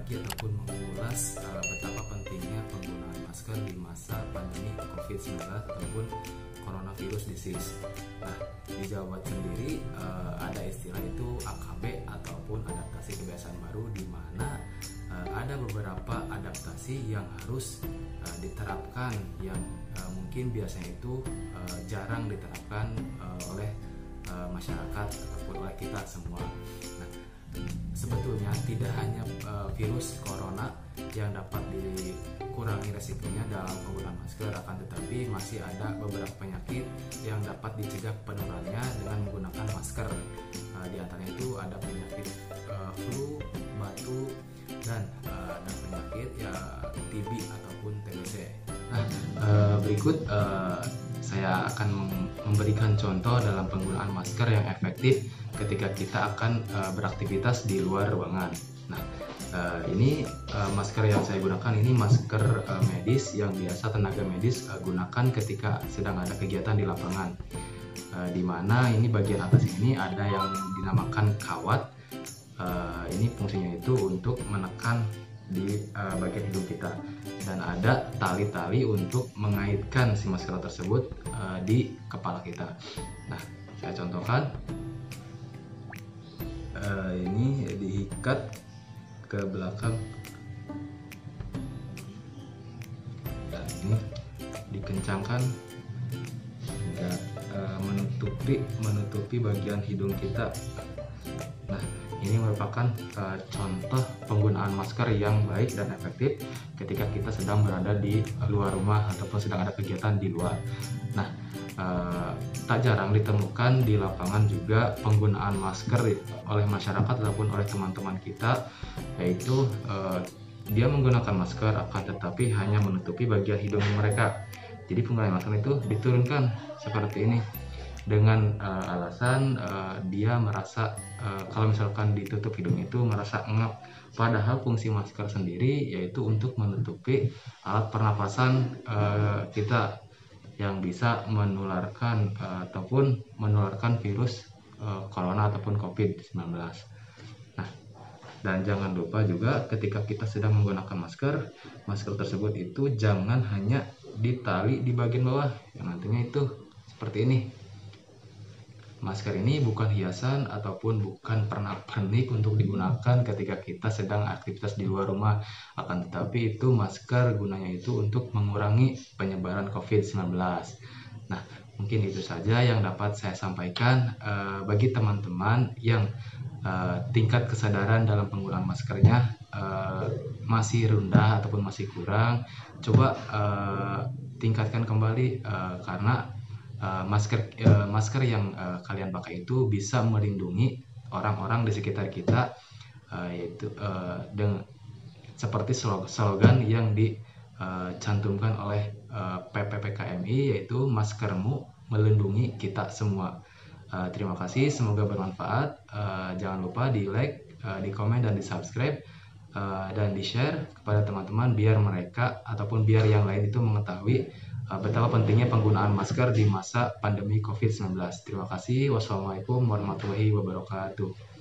berbagi ataupun mengulas betapa pentingnya penggunaan masker di masa pandemi COVID-19 ataupun coronavirus disease. Nah, di Jawa Barat sendiri ada istilah itu AKB ataupun adaptasi kebiasaan baru, di mana ada beberapa adaptasi yang harus diterapkan yang mungkin biasanya itu jarang diterapkan oleh masyarakat ataupun oleh kita semua. Nah, sebetulnya tidak hanya virus corona yang dapat dikurangi resikonya dalam penggunaan masker, akan tetapi masih ada beberapa penyakit yang dapat dicegah penularannya dengan menggunakan masker. Di antaranya itu ada penyakit flu, batuk, dan penyakit ya TB ataupun TBC. Nah, berikut saya akan memberikan contoh dalam penggunaan masker yang efektif ketika kita akan beraktivitas di luar ruangan. Nah, ini masker yang saya gunakan ini masker medis yang biasa tenaga medis gunakan ketika sedang ada kegiatan di lapangan. Di mana ini bagian atas ini ada yang dinamakan kawat. Ini fungsinya itu untuk menekan di bagian hidung kita, dan ada tali-tali untuk mengaitkan si masker tersebut di kepala kita. Nah, saya contohkan. Ini diikat ke belakang dan ini dikencangkan hingga menutupi bagian hidung kita. Nah, ini merupakan contoh penggunaan masker yang baik dan efektif ketika kita sedang berada di luar rumah ataupun sedang ada kegiatan di luar. Nah, tak jarang ditemukan di lapangan juga penggunaan masker oleh masyarakat ataupun oleh teman-teman kita, yaitu dia menggunakan masker akan tetapi hanya menutupi bagian hidung mereka. Jadi penggunaan masker itu diturunkan seperti ini dengan alasan dia merasa kalau misalkan ditutup hidung itu merasa ngap, padahal fungsi masker sendiri yaitu untuk menutupi alat pernapasan kita yang bisa menularkan ataupun menularkan virus corona ataupun COVID-19. Nah, dan jangan lupa juga ketika kita sedang menggunakan masker tersebut itu jangan hanya ditali di bagian bawah, yang nantinya itu seperti ini. Masker ini bukan hiasan ataupun bukan pernak-pernik untuk digunakan ketika kita sedang aktivitas di luar rumah, akan tetapi itu masker gunanya itu untuk mengurangi penyebaran COVID-19. Nah, mungkin itu saja yang dapat saya sampaikan. Bagi teman-teman yang tingkat kesadaran dalam penggunaan maskernya masih rendah ataupun masih kurang, coba tingkatkan kembali karena masker yang kalian pakai itu bisa melindungi orang-orang di sekitar kita, yaitu dengan seperti slogan yang dicantumkan oleh PPPKMI, yaitu maskermu melindungi kita semua. Terima kasih, semoga bermanfaat. Jangan lupa di like, di komen, dan di subscribe, dan di share kepada teman-teman biar mereka ataupun biar yang lain itu mengetahui betapa pentingnya penggunaan masker di masa pandemi COVID-19. Terima kasih. Wassalamualaikum warahmatullahi wabarakatuh.